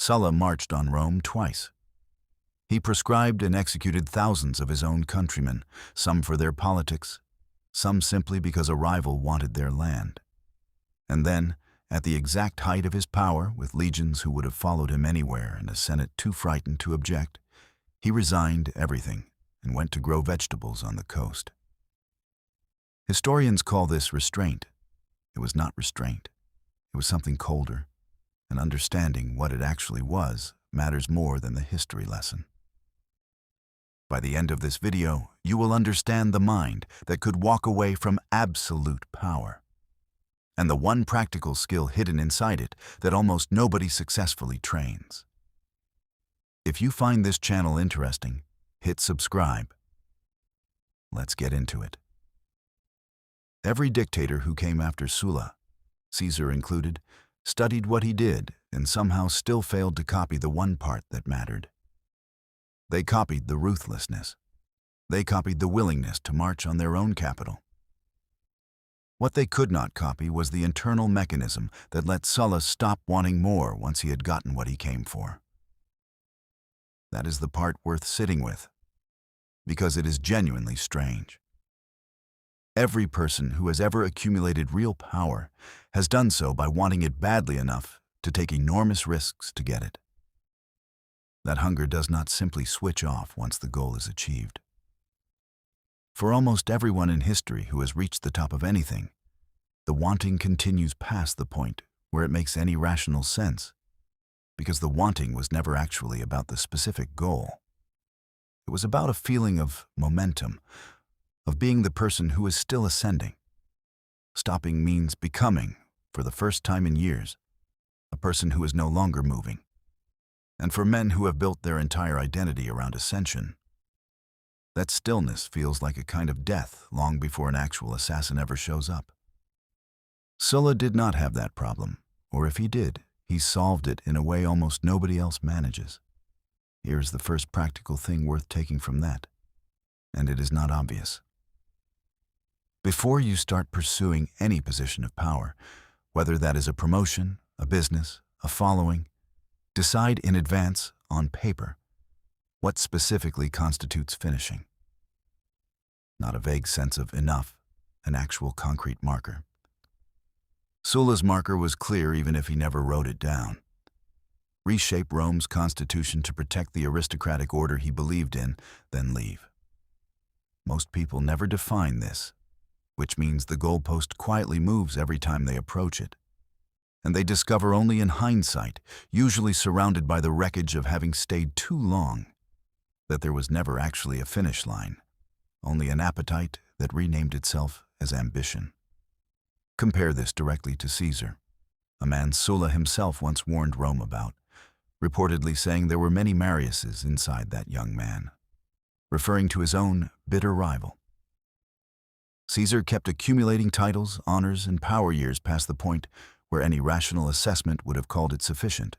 Sulla marched on Rome twice. He proscribed and executed thousands of his own countrymen, some for their politics, some simply because a rival wanted their land. And then, at the exact height of his power, with legions who would have followed him anywhere and a Senate too frightened to object, he resigned everything and went to grow vegetables on the coast. Historians call this restraint. It was not restraint. It was something colder, and understanding what it actually was matters more than the history lesson. By the end of this video, you will understand the mind that could walk away from absolute power, and the one practical skill hidden inside it that almost nobody successfully trains. If you find this channel interesting, hit subscribe. Let's get into it. Every dictator who came after Sulla, Caesar included, studied what he did and somehow still failed to copy the one part that mattered. They copied the ruthlessness. They copied the willingness to march on their own capital. What they could not copy was the internal mechanism that let Sulla stop wanting more once he had gotten what he came for. That is the part worth sitting with, because it is genuinely strange. Every person who has ever accumulated real power has done so by wanting it badly enough to take enormous risks to get it. That hunger does not simply switch off once the goal is achieved. For almost everyone in history who has reached the top of anything, the wanting continues past the point where it makes any rational sense, because the wanting was never actually about the specific goal. It was about a feeling of momentum, of being the person who is still ascending. Stopping means becoming, for the first time in years, a person who is no longer moving. And for men who have built their entire identity around ascension, that stillness feels like a kind of death long before an actual assassin ever shows up. Sulla did not have that problem, or if he did, he solved it in a way almost nobody else manages. Here's the first practical thing worth taking from that, and it is not obvious. Before you start pursuing any position of power, whether that is a promotion, a business, a following, decide in advance, on paper, what specifically constitutes finishing. Not a vague sense of enough, an actual concrete marker. Sulla's marker was clear even if he never wrote it down. Reshape Rome's constitution to protect the aristocratic order he believed in, then leave. Most people never define this, which means the goalpost quietly moves every time they approach it. And they discover only in hindsight, usually surrounded by the wreckage of having stayed too long, that there was never actually a finish line, only an appetite that renamed itself as ambition. Compare this directly to Caesar, a man Sulla himself once warned Rome about, reportedly saying there were many Mariuses inside that young man, referring to his own bitter rival. Caesar kept accumulating titles, honors, and power years past the point where any rational assessment would have called it sufficient,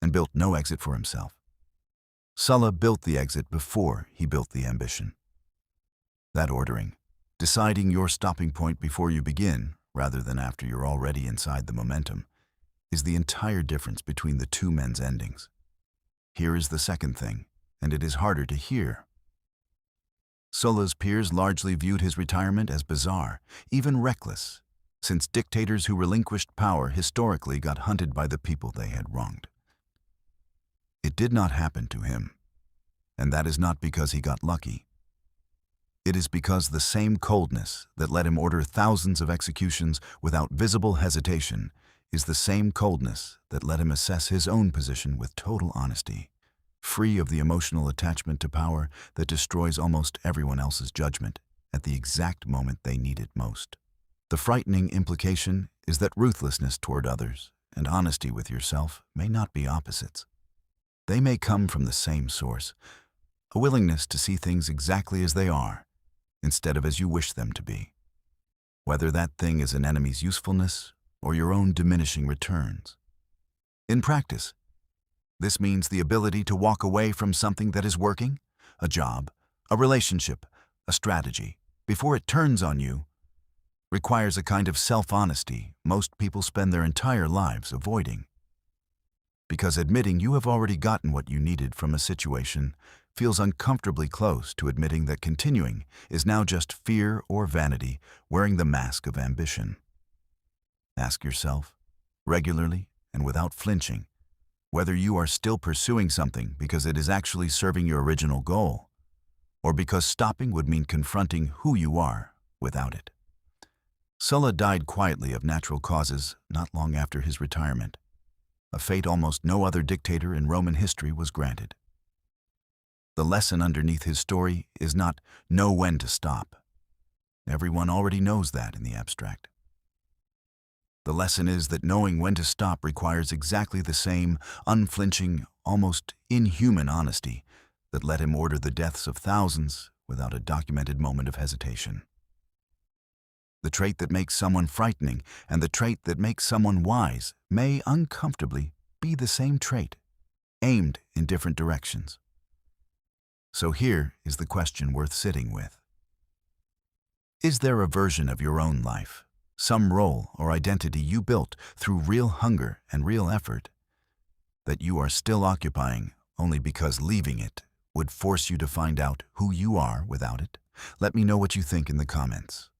and built no exit for himself. Sulla built the exit before he built the ambition. That ordering, deciding your stopping point before you begin, rather than after you're already inside the momentum, is the entire difference between the two men's endings. Here is the second thing, and it is harder to hear. Sulla's peers largely viewed his retirement as bizarre, even reckless, since dictators who relinquished power historically got hunted by the people they had wronged. It did not happen to him, and that is not because he got lucky. It is because the same coldness that let him order thousands of executions without visible hesitation is the same coldness that let him assess his own position with total honesty, free of the emotional attachment to power that destroys almost everyone else's judgment at the exact moment they need it most. The frightening implication is that ruthlessness toward others and honesty with yourself may not be opposites. They may come from the same source, a willingness to see things exactly as they are, instead of as you wish them to be, whether that thing is an enemy's usefulness or your own diminishing returns. In practice, this means the ability to walk away from something that is working, a job, a relationship, a strategy, before it turns on you, requires a kind of self-honesty most people spend their entire lives avoiding. because admitting you have already gotten what you needed from a situation feels uncomfortably close to admitting that continuing is now just fear or vanity wearing the mask of ambition. Ask yourself, regularly and without flinching, whether you are still pursuing something because it is actually serving your original goal, or because stopping would mean confronting who you are without it. Sulla died quietly of natural causes not long after his retirement, a fate almost no other dictator in Roman history was granted. The lesson underneath his story is not know when to stop. Everyone already knows that in the abstract. The lesson is that knowing when to stop requires exactly the same unflinching, almost inhuman honesty that let him order the deaths of thousands without a documented moment of hesitation. The trait that makes someone frightening and the trait that makes someone wise may uncomfortably be the same trait, aimed in different directions. So here is the question worth sitting with. Is there a version of your own life, some role or identity you built through real hunger and real effort, that you are still occupying only because leaving it would force you to find out who you are without it? Let me know what you think in the comments.